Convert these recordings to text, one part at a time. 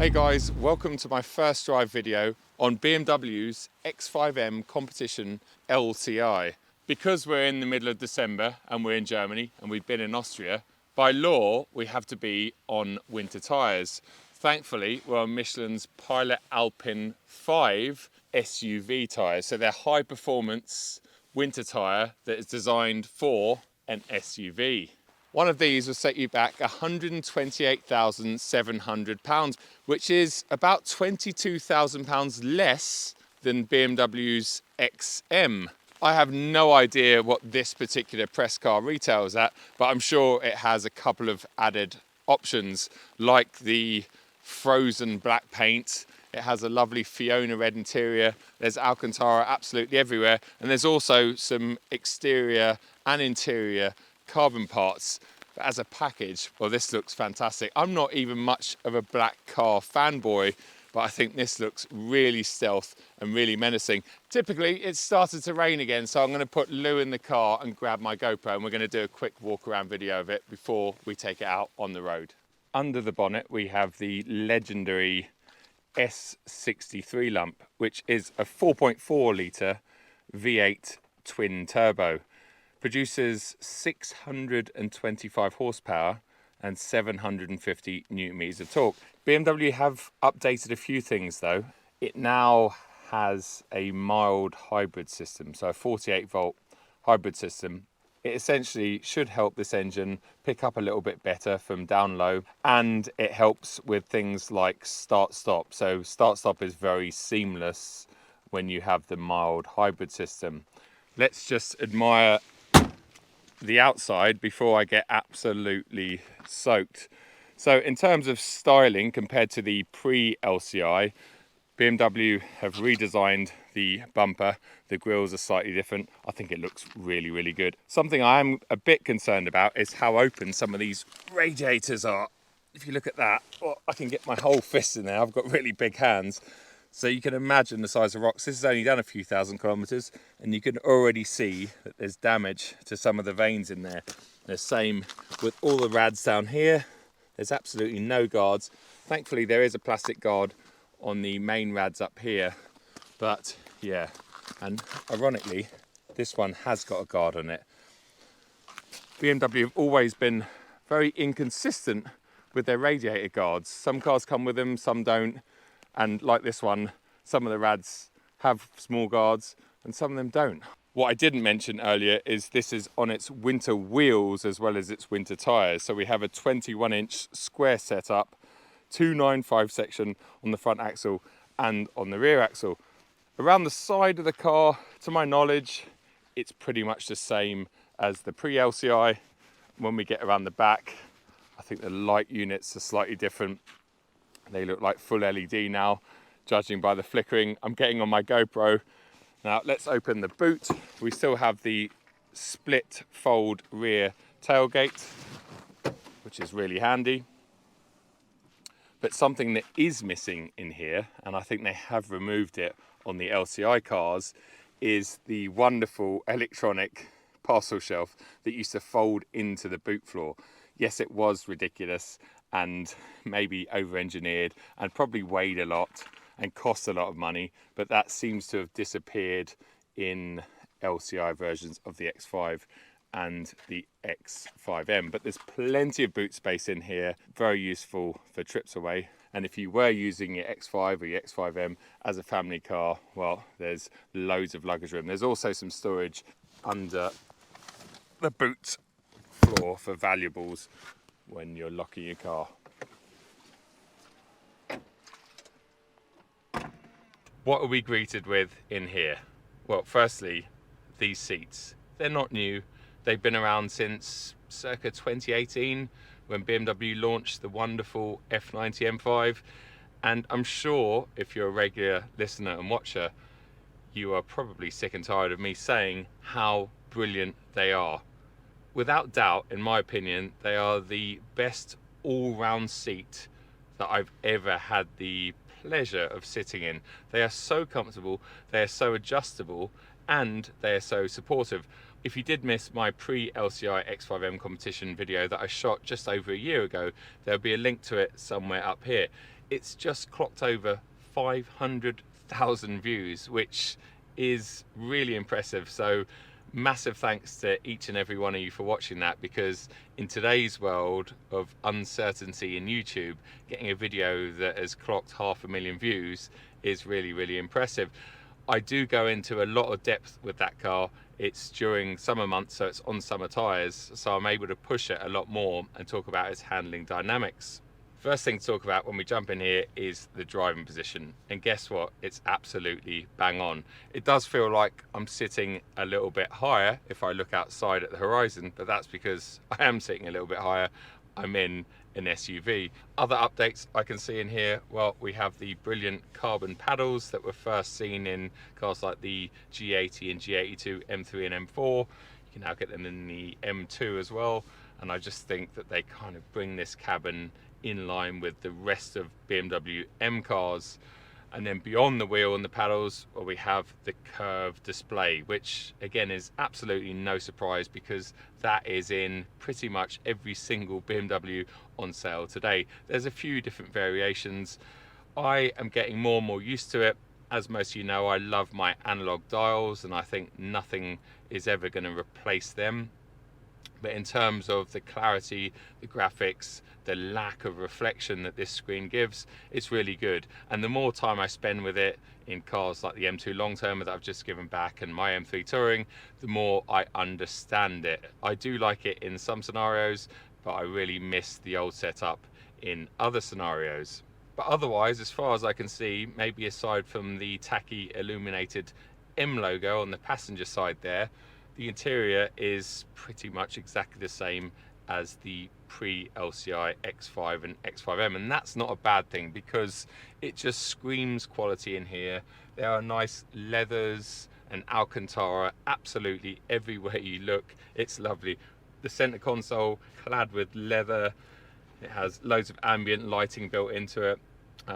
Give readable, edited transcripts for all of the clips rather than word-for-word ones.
Hey guys, welcome to my first drive video on BMW's X5M competition LCI. Because we're in the middle of December and we're in Germany and we've been in Austria, by law we have to be on winter tyres. Thankfully we're on Michelin's Pilot Alpine 5 SUV tyres, so they're high performance winter tyre that is designed for an SUV. One of these will set you back £128,700, which is about £22,000 less than BMW's XM. I have no idea what this particular press car retails at, but I'm sure it has a couple of added options, like the frozen black paint. It has a lovely Fiona red interior. There's Alcantara absolutely everywhere. And there's also some exterior and interior carbon parts. But as a package, well, this looks fantastic. I'm not even much of a black car fanboy, but I think this looks really stealth and really menacing. Typically, it's started to rain again, so I'm going to put Lou in the car and grab my GoPro, and we're going to do a quick walk around video of it before we take it out on the road. Under the bonnet, we have the legendary S63 lump, which is a 4.4 litre V8 twin turbo. Produces 625 horsepower and 750 newton meters of torque. BMW have updated a few things though. It now has a mild hybrid system, so a 48 volt hybrid system. It essentially should help this engine pick up a little bit better from down low, and it helps with things like start-stop. So start-stop is very seamless when you have the mild hybrid system. Let's just admire the outside before I get absolutely soaked. So in terms of styling, compared to the pre-LCI, BMW have redesigned the bumper. The grills are slightly different. I think it looks really good. Something I am a bit concerned about is how open some of these radiators are. If you look at that, oh, I can get my whole fist in there. I've got really big hands. So you can imagine the size of rocks. This has only done a few thousand kilometers, and you can already see that there's damage to some of the vanes in there. The same with all the rads down here. There's absolutely no guards. Thankfully, there is a plastic guard on the main rads up here, but yeah, and ironically, this one has got a guard on it. BMW have always been very inconsistent with their radiator guards. Some cars come with them, some don't. And like this one, some of the rads have small guards and some of them don't. What I didn't mention earlier is this is on its winter wheels as well as its winter tyres. So we have a 21-inch square setup, 295 section on the front axle and on the rear axle. Around the side of the car, to my knowledge, it's pretty much the same as the pre-LCI. When we get around the back, I think the light units are slightly different. They look like full LED now, judging by the flickering. I'm getting on my GoPro. Now let's open the boot. We still have the split fold rear tailgate, which is really handy. But something that is missing in here, and I think they have removed it on the LCI cars, is the wonderful electronic parcel shelf that used to fold into the boot floor. Yes, it was ridiculous and maybe over-engineered and probably weighed a lot and cost a lot of money, but that seems to have disappeared in LCI versions of the X5 and the X5M. But there's plenty of boot space in here, very useful for trips away. And if you were using your X5 or your X5M as a family car, well, there's loads of luggage room. There's also some storage under the boot floor for valuables when you're locking your car. What are we greeted with in here? Well, firstly, these seats. They're not new. They've been around since circa 2018 when BMW launched the wonderful F90 M5. And I'm sure if you're a regular listener and watcher, you are probably sick and tired of me saying how brilliant they are. Without doubt, in my opinion, they are the best all-round seat that I've ever had the pleasure of sitting in. They are so comfortable, they are so adjustable, and they are so supportive. If you did miss my pre-LCI X5M competition video that I shot just over a year ago, there'll be a link to it somewhere up here. it's just clocked over 500,000 views, which is really impressive. So massive thanks to each and every one of you for watching that, because in today's world of uncertainty in YouTube, getting a video that has clocked 500,000 views is really, really impressive. I do go into a lot of depth with that car. It's during summer months, so it's on summer tyres, so I'm able to push it a lot more and talk about its handling dynamics. First thing to talk about when we jump in here is the driving position, and guess what, it's absolutely bang on. It does feel like I'm sitting a little bit higher if I look outside at the horizon, but that's because I am sitting a little bit higher. I'm in an SUV. Other updates I can see in here, well, we have the brilliant carbon paddles that were first seen in cars like the G80 and G82 M3 and M4. You can now get them in the M2 as well, and I just think that they kind of bring this cabin in line with the rest of BMW M cars. And then beyond the wheel and the paddles, well, we have the curved display, which again is absolutely no surprise because that is in pretty much every single BMW on sale today. There's a few different variations. I am getting more and more used to it. As most of you know, I love my analog dials, and I think nothing is ever going to replace them. But in terms of the clarity, the graphics, the lack of reflection that this screen gives, it's really good. And the more time I spend with it in cars like the M2 long term that I've just given back and my M3 Touring, the more I understand it. I do like it in some scenarios, but I really miss the old setup in other scenarios. But otherwise, as far as I can see, maybe aside from the tacky illuminated M logo on the passenger side there, the interior is pretty much exactly the same as the pre-LCI X5 and X5M, and that's not a bad thing because it just screams quality in here. There are nice leathers and Alcantara absolutely everywhere you look. It's lovely. The center console clad with leather. It has loads of ambient lighting built into it.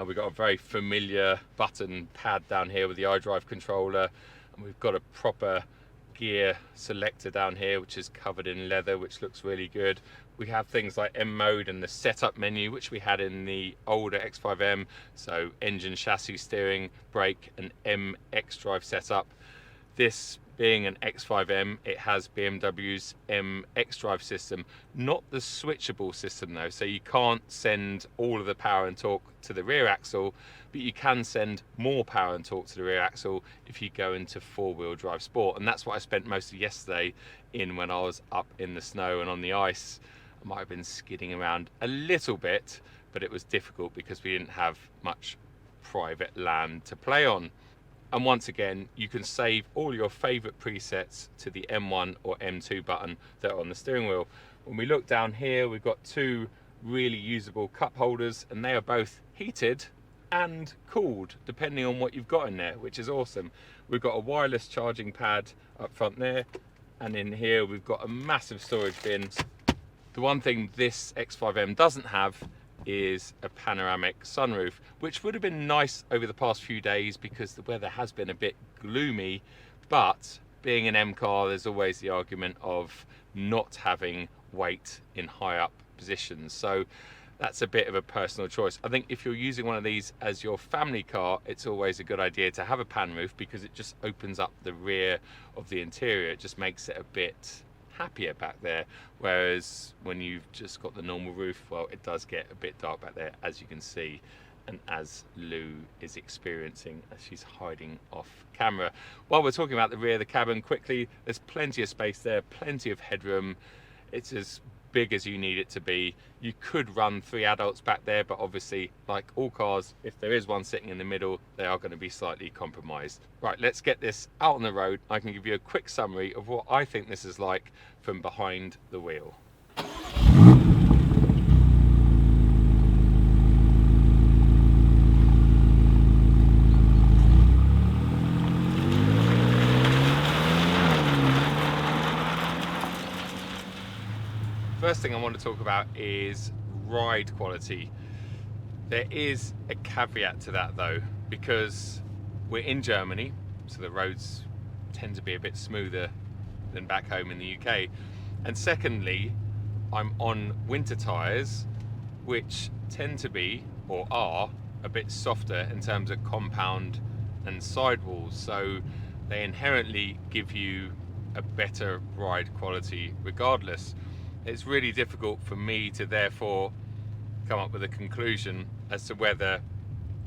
We've got a very familiar button pad down here with the iDrive controller, and we've got a proper gear selector down here which is covered in leather, which looks really good. We have things like M mode and the setup menu, which we had in the older X5M, so engine, chassis, steering, brake and M X-Drive setup. This being an X5M, it has BMW's M X-Drive system, not the switchable system though, so you can't send all of the power and torque to the rear axle, but you can send more power and torque to the rear axle if you go into four-wheel drive sport. And that's what I spent most of yesterday in when I was up in the snow and on the ice. I might have been skidding around a little bit, but it was difficult because we didn't have much private land to play on. And once again, you can save all your favorite presets to the M1 or M2 button that are on the steering wheel. When we look down here, we've got two really usable cup holders, and they are both heated and cooled depending on what you've got in there, which is awesome. We've got a wireless charging pad up front there, and in here we've got a massive storage bin. The one thing this X5M doesn't have is a panoramic sunroof, which would have been nice over the past few days because the weather has been a bit gloomy, but being an M car, there's always the argument of not having weight in high up positions. So that's a bit of a personal choice. I think if you're using one of these as your family car, it's always a good idea to have a pan roof because it just opens up the rear of the interior. It just makes it a bit happier back there, whereas when you've just got the normal roof, well, it does get a bit dark back there, as you can see, and as Lou is experiencing as she's hiding off camera. While we're talking about the rear of the cabin quickly, there's plenty of space there, plenty of headroom. It's as big as you need it to be. You could run 3 adults back there, but obviously, like all cars, if there is one sitting in the middle, they are going to be slightly compromised. Right, let's get this out on the road. I can give you a quick summary of what I think this is like from behind the wheel. First thing I want to talk about is ride quality. There is a caveat to that though, because we're in Germany, so the roads tend to be a bit smoother than back home in the UK. And secondly, I'm on winter tyres, which tend to be, or are, a bit softer in terms of compound and sidewalls, so they inherently give you a better ride quality regardless. It's really difficult for me to therefore come up with a conclusion as to whether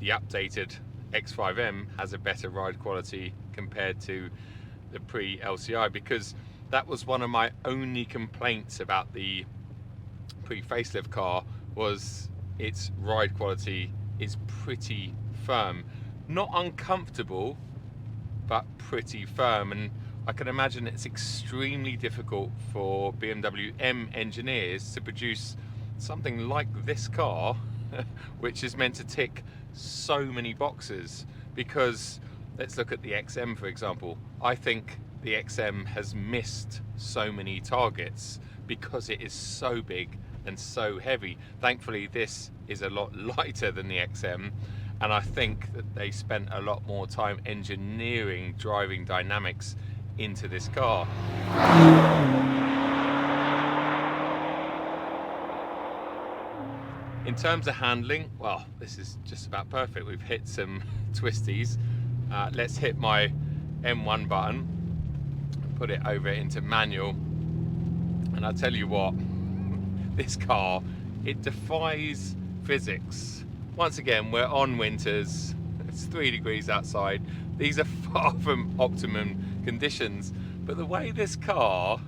the updated X5M has a better ride quality compared to the pre-LCI, because that was one of my only complaints about the pre-facelift car, was its ride quality is pretty firm. Not uncomfortable, but pretty firm. And I can imagine it's extremely difficult for BMW M engineers to produce something like this car, which is meant to tick so many boxes. Because let's look at the XM, for example. I think the XM has missed so many targets because it is so big and so heavy. Thankfully, this is a lot lighter than the XM, and I think that they spent a lot more time engineering driving dynamics into this car. In terms of handling, well, this is just about perfect. We've hit some twisties. Let's hit my M1 button, put it over into manual, and I'll tell you what, this car, it defies physics. Once again, we're on winters, it's 3 degrees outside. These are far from optimum conditions, but the way this car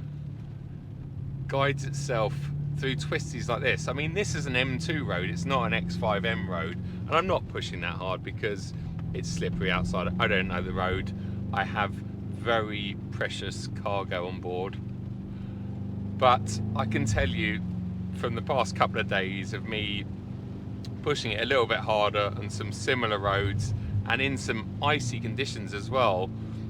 guides itself through twisties like this, I mean, this is an M2 road, it's not an X5M road, and I'm not pushing that hard because it's slippery outside. I don't know the road. I have very precious cargo on board, but I can tell you from the past couple of days of me pushing it a little bit harder on some similar roads and in some icy conditions as well,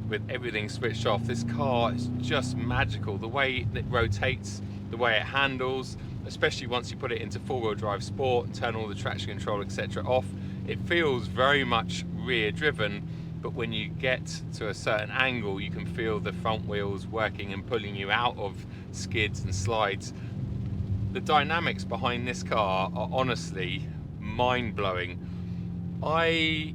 with everything switched off, this car is just magical. The way it rotates, the way it handles, especially once you put it into four-wheel drive sport and turn all the traction control etc. off, it feels very much rear driven, but when you get to a certain angle you can feel the front wheels working and pulling you out of skids and slides. The dynamics behind this car are honestly mind-blowing. I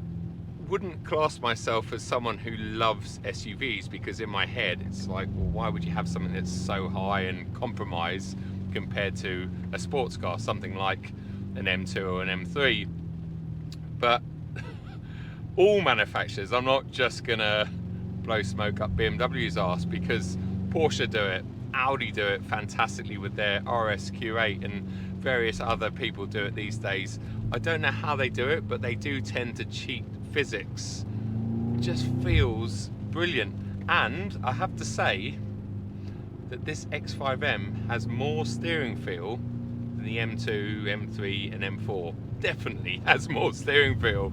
wouldn't class myself as someone who loves SUVs, because in my head it's like, well, why would you have something that's so high and compromised compared to a sports car, something like an M2 or an M3? But all manufacturers, I'm not just gonna blow smoke up BMW's arse, because Porsche do it, Audi do it fantastically with their RS-Q8, and various other people do it these days. I don't know how they do it, but they do tend to cheat physics. It just feels brilliant. And I have to say that this X5M has more steering feel than the M2, M3 and M4. Definitely has more steering feel.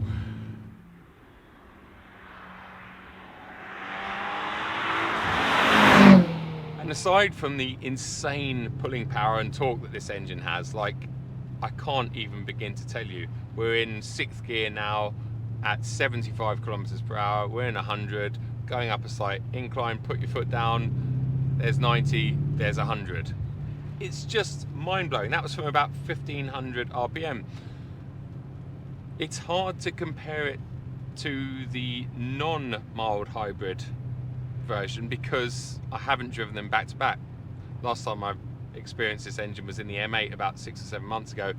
And aside from the insane pulling power and torque that this engine has, like, I can't even begin to tell you. We're in 6th gear now at 75 kilometers per hour. We're in 100, going up a slight incline, put your foot down, there's 90, there's 100. It's just mind-blowing. That was from about 1500 RPM. It's hard to compare it to the non-mild hybrid version because I haven't driven them back to back. Last time I experienced this engine was in the M8 about 6 or 7 months ago.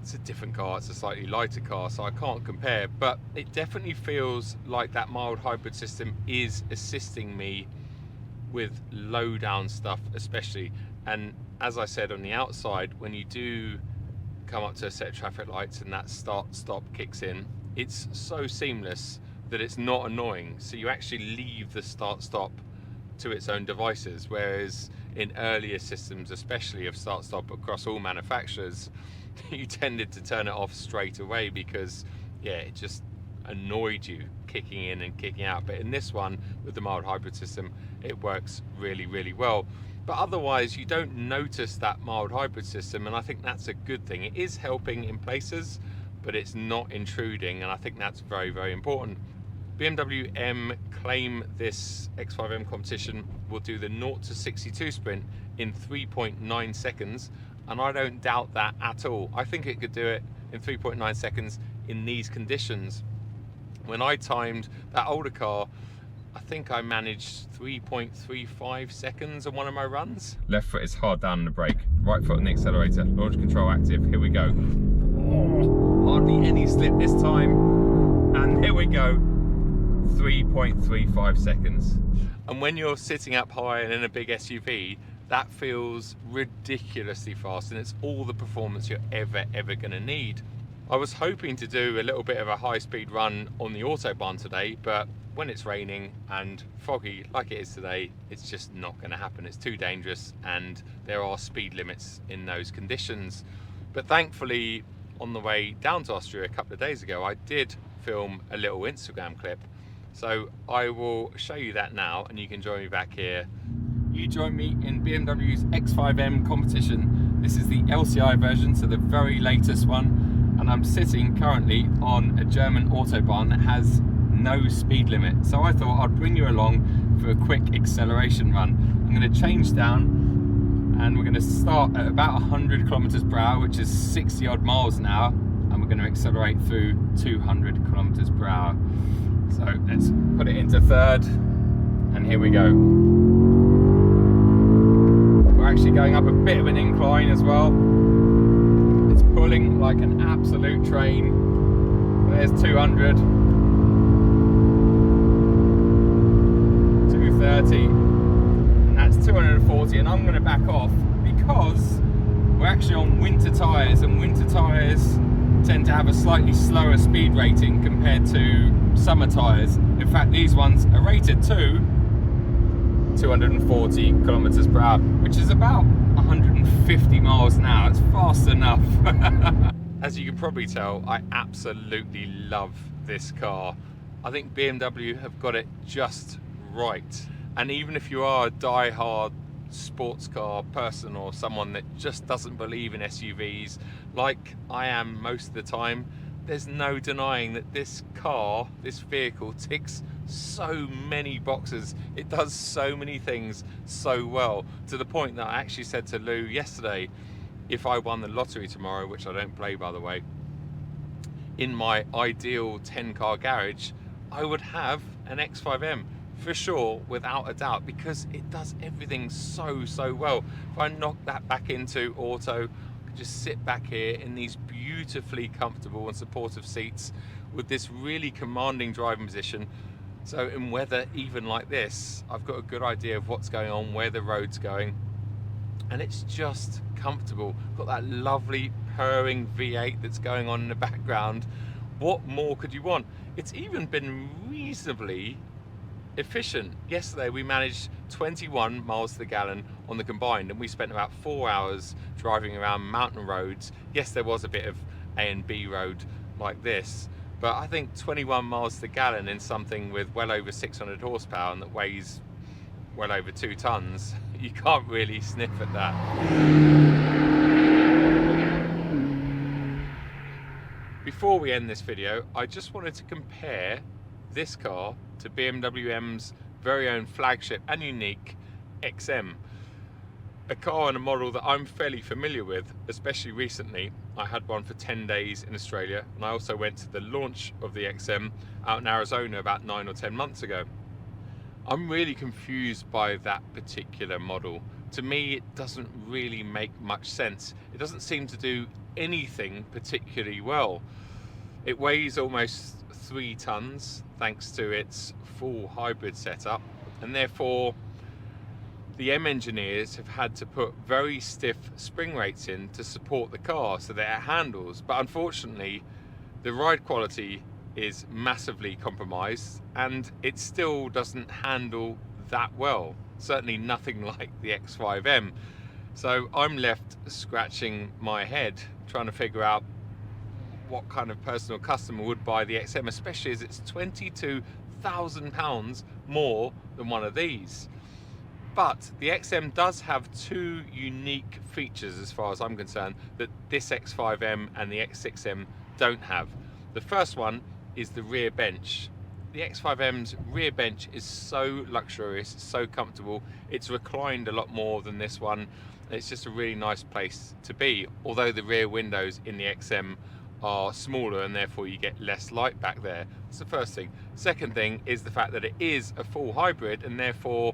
It's a different car, it's a slightly lighter car, so I can't compare, but it definitely feels like that mild hybrid system is assisting me with low down stuff especially. And as I said on the outside, when you do come up to a set of traffic lights and that start stop kicks in, it's so seamless that it's not annoying. So you actually leave the start stop to its own devices, whereas in earlier systems, especially of start stop across all manufacturers, you tended to turn it off straight away because it just annoyed you kicking in and kicking out. But in this one with the mild hybrid system, it works really, really well. But otherwise you don't notice that mild hybrid system, and I think that's a good thing. It is helping in places, but it's not intruding, and I think that's very, very important. BMW M claim this X5M competition will do the 0 to 62 sprint in 3.9 seconds, and I don't doubt that at all. I think it could do it in 3.9 seconds in these conditions. When I timed that older car, I think I managed 3.35 seconds on one of my runs. Left foot is hard down on the brake, right foot on the accelerator, launch control active, here we go. Oh, hardly any slip this time, and here we go, 3.35 seconds. And when you're sitting up high and in a big SUV, that feels ridiculously fast, and it's all the performance you're ever gonna need. I was hoping to do a little bit of a high-speed run on the Autobahn today, but when it's raining and foggy like it is today, it's just not going to happen. It's too dangerous, and there are speed limits in those conditions. But thankfully, on the way down to Austria a couple of days ago, I did film a little Instagram clip. So I will show you that now, and you can join me back here. You join me in BMW's X5M competition. This is the LCI version, so the very latest one. And I'm sitting currently on a German Autobahn that has no speed limit. So I thought I'd bring you along for a quick acceleration run. I'm going to change down, and we're going to start at about 100 kilometers per hour, which is 60 odd miles an hour. And we're going to accelerate through 200 kilometers per hour. So let's put it into third, and here we go. We're actually going up a bit of an incline as well. It's pulling like an absolute train. There's 200, 230, and that's 240, and I'm going to back off because we're actually on winter tyres, and winter tyres tend to have a slightly slower speed rating compared to summer tyres. In fact, these ones are rated to 240 kilometers per hour, which is about 150 miles an hour. It's fast enough. As you can probably tell, I absolutely love this car. I think BMW have got it just right. And even if you are a die-hard sports car person, or someone that just doesn't believe in SUVs like I am most of the time, there's no denying that this car, this vehicle, ticks so many boxes. It does so many things so well, to the point that I actually said to Lou yesterday, if I won the lottery tomorrow, which I don't play by the way, in my ideal 10-car garage, I would have an X5M for sure, without a doubt, because it does everything so well. If I knock that back into auto, I can just sit back here in these beautifully comfortable and supportive seats with this really commanding driving position. So in weather even like this, I've got a good idea of what's going on, where the road's going, and it's just comfortable. Got that lovely purring V8 that's going on in the background. What more could you want? It's even been reasonably efficient. Yesterday we managed 21 miles to the gallon on the combined, and we spent about 4 hours driving around mountain roads. Yes, there was a bit of A and B road like this, but I think 21 miles to the gallon in something with well over 600 horsepower and that weighs well over 2 tons, you can't really sniff at that. Before we end this video, I just wanted to compare this car to BMW M's very own flagship and unique XM. A car and a model that I'm fairly familiar with, especially recently. I had one for 10 days in Australia, and I also went to the launch of the XM out in Arizona about 9 or 10 months ago. I'm really confused by that particular model. To me, it doesn't really make much sense. It doesn't seem to do anything particularly well. It weighs almost 3 tons thanks to its full hybrid setup, and therefore the M engineers have had to put very stiff spring rates in to support the car so that it handles. But unfortunately, the ride quality is massively compromised, and it still doesn't handle that well. Certainly nothing like the X5M. So I'm left scratching my head trying to figure out what kind of personal customer would buy the XM, especially as it's £22,000 more than one of these. But the XM does have 2 unique features as far as I'm concerned that this X5M and the X6M don't have. The first one is the rear bench. The X5M's rear bench is so luxurious, so comfortable. It's reclined a lot more than this one. It's just a really nice place to be, although the rear windows in the XM are smaller and therefore you get less light back there. That's the first thing. Second thing is the fact that it is a full hybrid and therefore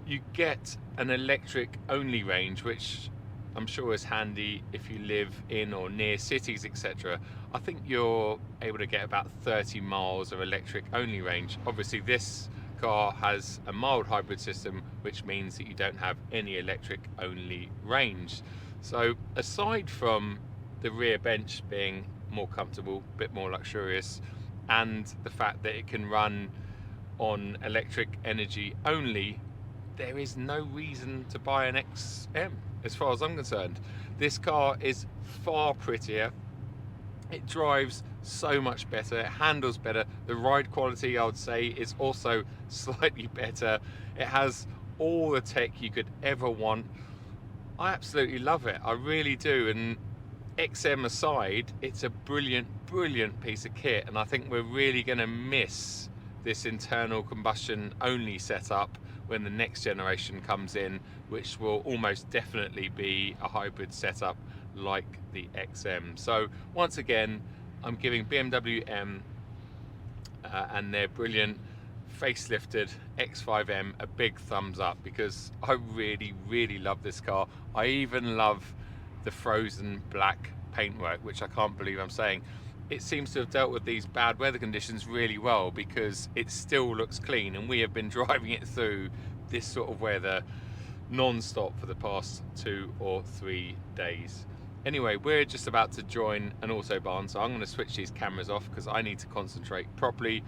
you get an electric only range, which I'm sure is handy if you live in or near cities, etc. I think you're able to get about 30 miles of electric only range. Obviously this car has a mild hybrid system, which means that you don't have any electric only range. So aside from the rear bench being more comfortable, a bit more luxurious, and the fact that it can run on electric energy only, there is no reason to buy an XM as far as I'm concerned. This car is far prettier, it drives so much better, it handles better, the ride quality I would say is also slightly better, it has all the tech you could ever want. I absolutely love it, I really do. And XM aside, it's a brilliant piece of kit, and I think we're really going to miss this internal combustion only setup when the next generation comes in, which will almost definitely be a hybrid setup like the XM. So once again, I'm giving BMW M and their brilliant facelifted X5M a big thumbs up, because I really love this car. I even love the frozen black paintwork, which I can't believe I'm saying. It seems to have dealt with these bad weather conditions really well, because it still looks clean, and we have been driving it through this sort of weather non-stop for the past 2 or 3 days. Anyway, we're just about to join an Autobahn, so I'm going to switch these cameras off because I need to concentrate properly.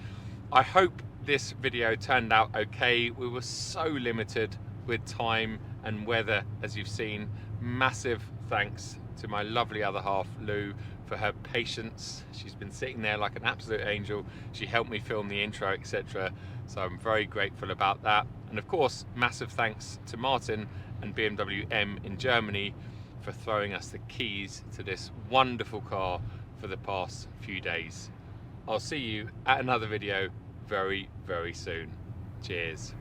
I hope this video turned out okay. We were so limited with time and weather, as you've seen. Massive thanks to my lovely other half, Lou, for her patience. She's been sitting there like an absolute angel. She helped me film the intro, etc. So I'm very grateful about that. And of course, massive thanks to Martin and BMW M in Germany for throwing us the keys to this wonderful car for the past few days. I'll see you at another video very soon. Cheers.